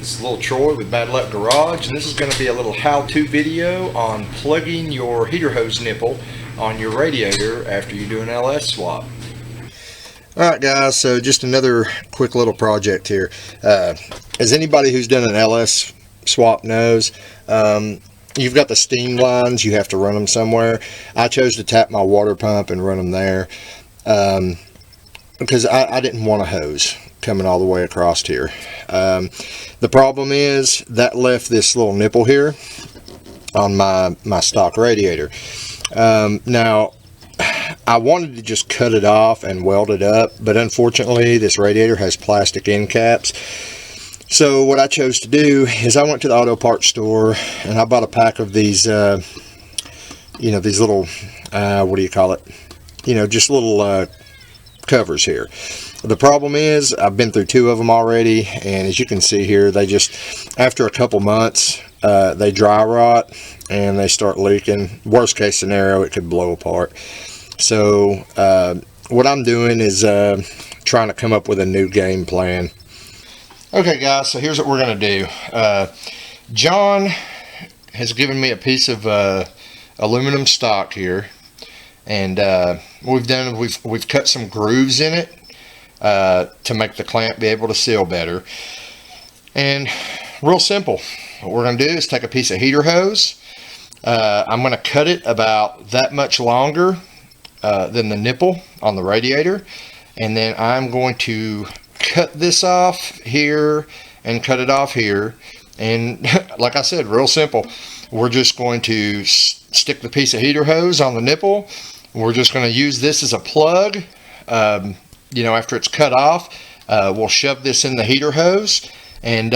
This is little Troy with Bad Luck Garage, and this is going to be a little how-to video on plugging your heater hose nipple on your radiator after you do an LS swap. Alright guys, so just another quick little project here. As anybody who's done an LS swap knows, you've got the steam lines, you have to run them somewhere. I chose to tap my water pump and run them there because I didn't want a hose coming all the way across here. The problem is that left this little nipple here on my stock radiator. Now I wanted to just cut it off and weld it up, but unfortunately this radiator has plastic end caps. So what I chose to do is I went to the auto parts store and I bought a pack of these you know, these little what do you call it, you know, just little covers here. The problem is I've been through two of them already, and as you can see here, they just, after a couple months, they dry rot and they start leaking. Worst case scenario, it could blow apart. So what I'm doing is trying to come up with a new game plan. Okay guys, so here's what we're going to do. John has given me a piece of aluminum stock here, and we've cut some grooves in it to make the clamp be able to seal better. And real simple, what we're going to do is take a piece of heater hose. I'm going to cut it about that much longer than the nipple on the radiator, and then I'm going to cut this off here and cut it off here. And like I said, real simple, we're just going to stick the piece of heater hose on the nipple. We're just going to use this as a plug. You know, after it's cut off, we'll shove this in the heater hose and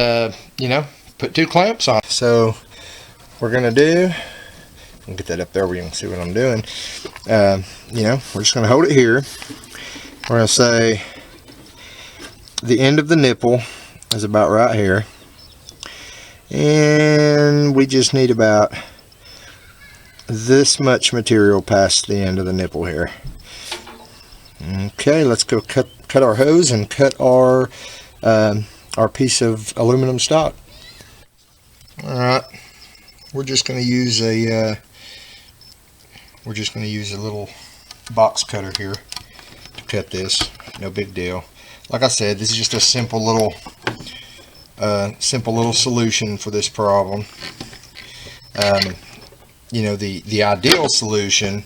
you know, put two clamps on. So we're going to do, I'll get that up there where you can see what I'm doing. You know, we're just going to hold it here. We're going to say the end of the nipple is about right here, and we just need about this much material past the end of the nipple here. Okay, let's go cut our hose and cut our piece of aluminum stock. All right, we're just going to use a little box cutter here to cut this. No big deal. Like I said, this is just a simple little solution for this problem. You know, the ideal solution,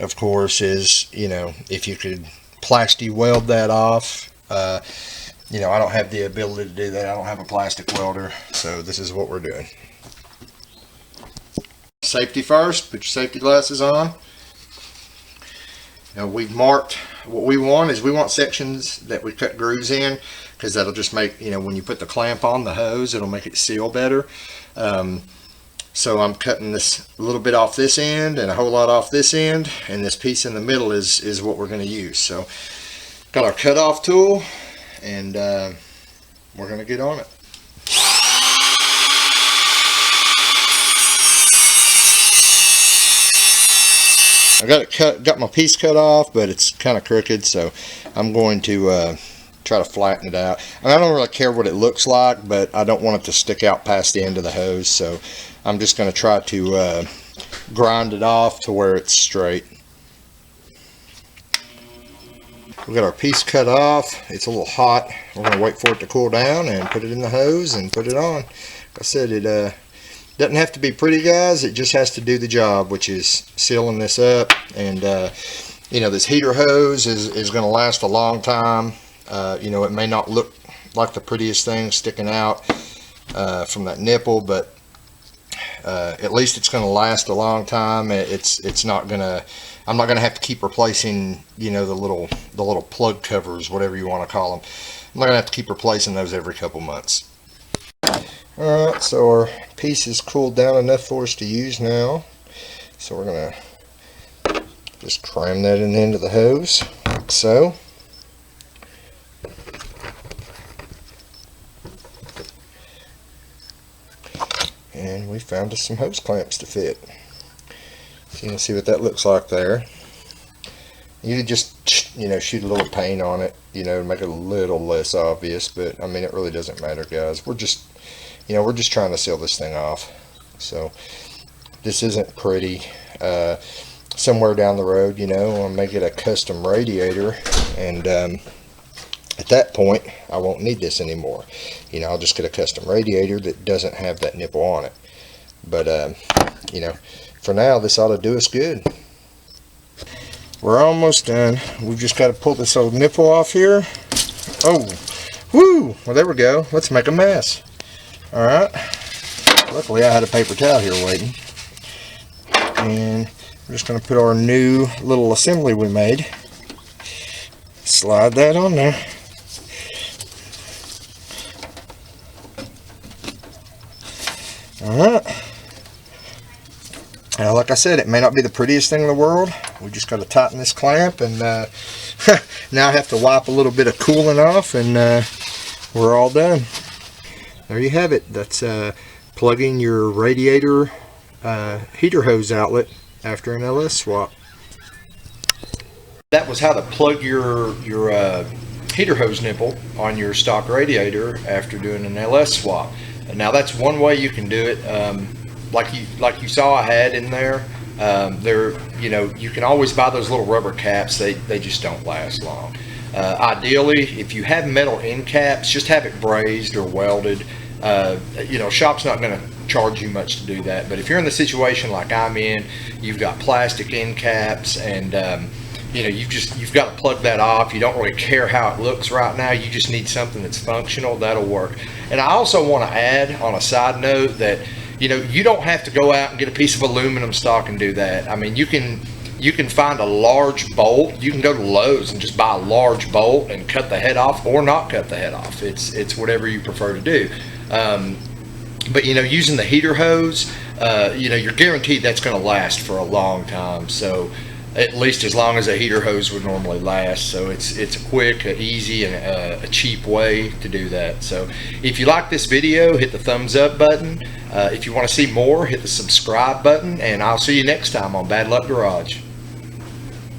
of course, is, you know, if you could plastic weld that off. You know, I don't have the ability to do that. I don't have a plastic welder, so this is what we're doing. Safety first, put your safety glasses on. Now we've marked what we want is we want sections that we cut grooves in, because that'll just make, you know, when you put the clamp on the hose, it'll make it seal better. So I'm cutting this a little bit off this end and a whole lot off this end, and this piece in the middle is what we're going to use. So got our cutoff tool, and we're going to get on it. I got my piece cut off, but it's kind of crooked, so I'm going to try to flatten it out. And I don't really care what it looks like, but I don't want it to stick out past the end of the hose, so I'm just going to try to grind it off to where it's straight. We got our piece cut off. It's a little hot. We're going to wait for it to cool down and put it in the hose and put it on. Like I said, it doesn't have to be pretty, guys. It just has to do the job, which is sealing this up. And you know, this heater hose is going to last a long time. You know, it may not look like the prettiest thing sticking out from that nipple, but at least it's going to last a long time. It's not going to, I'm not going to have to keep replacing, you know, the little plug covers, whatever you want to call them. I'm not going to have to keep replacing those every couple months. Alright, so our piece is cooled down enough for us to use now. So we're going to just cram that in the end of the hose, like so. And we found us some hose clamps to fit. So you can see what that looks like there. You just, you know, shoot a little paint on it, you know, to make it a little less obvious, but I mean, it really doesn't matter, guys. We're just you know, we're just trying to seal this thing off. So this isn't pretty. Somewhere down the road, you know, I may get a custom radiator, and at that point I won't need this anymore. You know, I'll just get a custom radiator that doesn't have that nipple on it. But you know, for now this ought to do us good. We're almost done. We've just got to pull this old nipple off here. Oh, whoo! Well, there we go. Let's make a mess. All right. Luckily I had a paper towel here waiting. And we're just going to put our new little assembly we made. Slide that on there. Alright. Now, like I said, it may not be the prettiest thing in the world. We just got to tighten this clamp, and now I have to wipe a little bit of coolant off, and we're all done. There you have it. That's plugging your radiator heater hose outlet after an LS swap. That was how to plug your heater hose nipple on your stock radiator after doing an LS swap. And now that's one way you can do it. Like you saw I had in there. You know, you can always buy those little rubber caps. They just don't last long. Ideally, if you have metal end caps, just have it brazed or welded. You know, shop's not going to charge you much to do that, but if you're in the situation like I'm in, you've got plastic end caps, and you know, you've got to plug that off. You don't really care how it looks right now. You just need something that's functional. That'll work. And I also want to add on a side note that, you know, you don't have to go out and get a piece of aluminum stock and do that. I mean, you can find a large bolt. You can go to Lowe's and just buy a large bolt and cut the head off, or not cut the head off. It's whatever you prefer to do. But you know, using the heater hose, you know, you're guaranteed that's going to last for a long time. So at least as long as a heater hose would normally last. So it's a quick, easy, and a cheap way to do that. So if you like this video, hit the thumbs up button. If you want to see more, hit the subscribe button, and I'll see you next time on Bad Luck Garage.